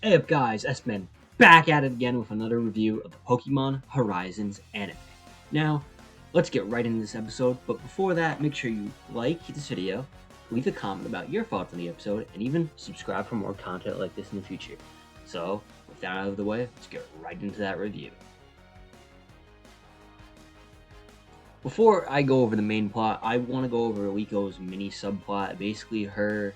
Hey up guys, S-Men back at it again with another review of the Pokemon Horizons anime. Now, let's get right into this episode, but before that, make sure you like this video, leave a comment about your thoughts on the episode, and even subscribe for more content like this in the future. So, with that out of the way, let's get right into that review. Before I go over the main plot, I want to go over Riko's mini subplot, basically her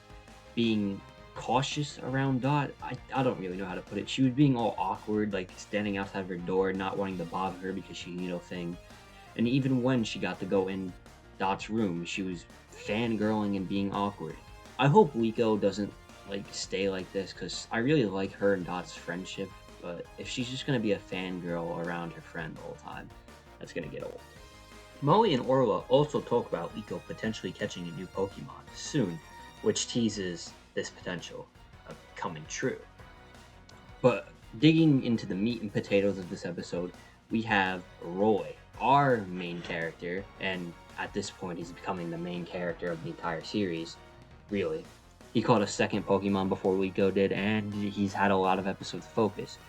being cautious around Dot. I don't really know how to put it. She was being all awkward, like standing outside her door, not wanting to bother her because she, thing. And even when she got to go in Dot's room, she was fangirling and being awkward. I hope Riko doesn't stay like this because I really like her and Dot's friendship. But if she's just gonna be a fangirl around her friend the whole time, that's gonna get old. Molly and Orla also talk about Riko potentially catching a new Pokemon soon, which teases this potential of coming true. But digging into the meat and potatoes of this episode, we have Roy, our main character, and at this point he's becoming the main character of the entire series, really. He caught a second Pokemon before Riko did, and he's had a lot of episodes to focus.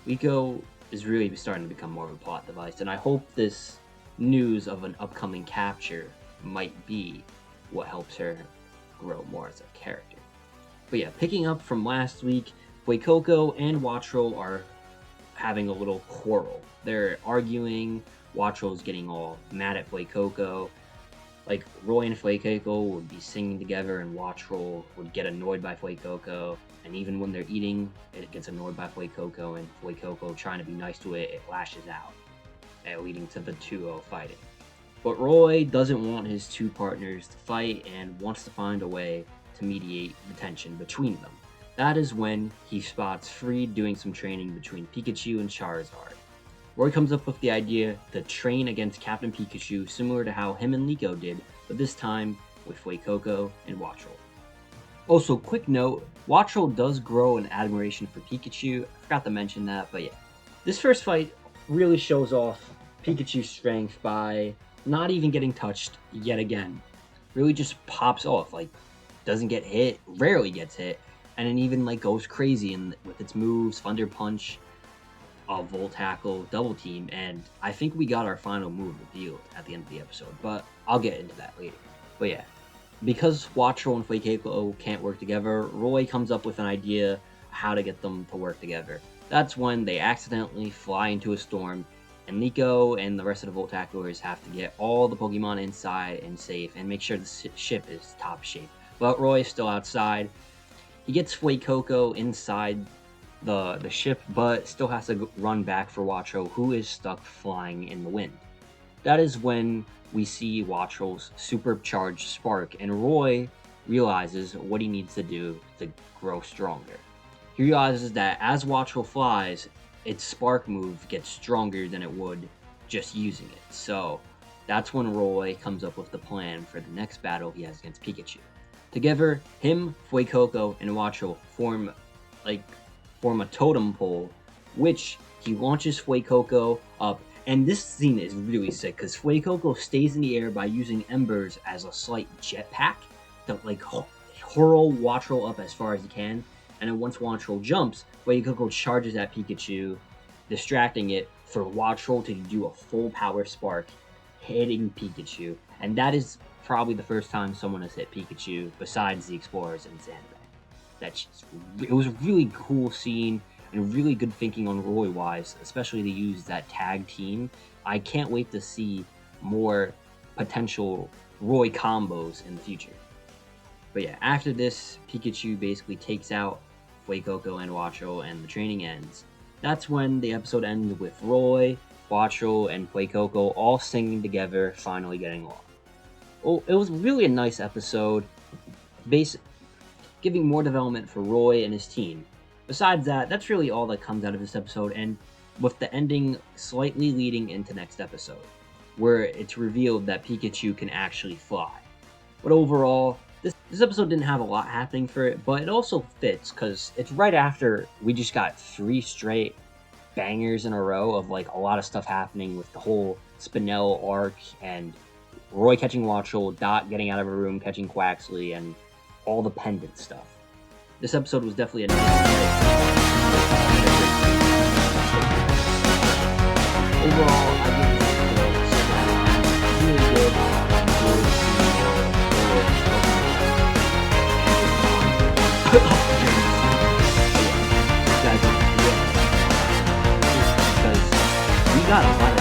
Riko is really starting to become more of a plot device, and I hope this news of an upcoming capture might be what helps her grow more as a character. But yeah, picking up from last week, Fuecoco and Wattrel are having a little quarrel. They're arguing, Wattrel's getting all mad at Fuecoco. Like, Roy and Fuecoco would be singing together and Wattrel would get annoyed by Fuecoco. And even when they're eating, it gets annoyed by Fuecoco, and Fuecoco, trying to be nice to it, it lashes out, leading to the 2-0 fighting. But Roy doesn't want his two partners to fight and wants to find a way to mediate the tension between them. That is when he spots Freed doing some training between Pikachu and Charizard. Roy comes up with the idea to train against Captain Pikachu, similar to how him and Riko did, but this time with Fuecoco and Wattrel. Also, quick note, Wattrel does grow an admiration for Pikachu. I forgot to mention that, but yeah. This first fight really shows off Pikachu's strength by not even getting touched yet again. Really just pops off, doesn't get hit, rarely gets hit, and it even goes crazy with its moves, Thunder Punch, Volt Tackle, Double Team, and I think we got our final move revealed at the end of the episode, but I'll get into that later. But yeah, because Wattrel and Fuecoco can't work together, Roy comes up with an idea how to get them to work together. That's when they accidentally fly into a storm, and Riko and the rest of the Volt Tacklers have to get all the Pokemon inside and safe and make sure the ship is top shape. But Roy is still outside. He gets Fuecoco inside the ship, but still has to run back for Wattrel, who is stuck flying in the wind. That is when we see Wattrel's supercharged spark, and Roy realizes what he needs to do to grow stronger. He realizes that as Wattrel flies, its spark move gets stronger than it would just using it. So that's when Roy comes up with the plan for the next battle he has against Pikachu. Together, him, Fuecoco, and Wattrel form a totem pole, which he launches Fuecoco up. And this scene is really sick because Fuecoco stays in the air by using embers as a slight jetpack to hurl Wattrel up as far as he can. And then once Wattrel jumps, Fuecoco charges at Pikachu, distracting it for Wattrel to do a full power spark, hitting Pikachu. And that is probably the first time someone has hit Pikachu besides the Explorers in this anime. It was a really cool scene and really good thinking on Roy-wise, especially to use that tag team. I can't wait to see more potential Roy combos in the future. But yeah, after this, Pikachu basically takes out Fuecoco and Wattrel, and the training ends. That's when the episode ends with Roy, Wattrel, and Fuecoco all singing together, finally getting along. Oh, it was really a nice episode, giving more development for Roy and his team. Besides that, that's really all that comes out of this episode, and with the ending slightly leading into next episode, where it's revealed that Pikachu can actually fly. But overall, this episode didn't have a lot happening for it, but it also fits because it's right after we just got 3 straight bangers in a row of a lot of stuff happening with the whole Spinel arc and Roy catching Wattrel, Dot getting out of her room, catching Quaxley, and all the pendant stuff. This episode was definitely a nice overall, I give this episode 7 out of 10. Really good. Enjoyed seeing more Pokemon. Guys, yeah. Because we got a lot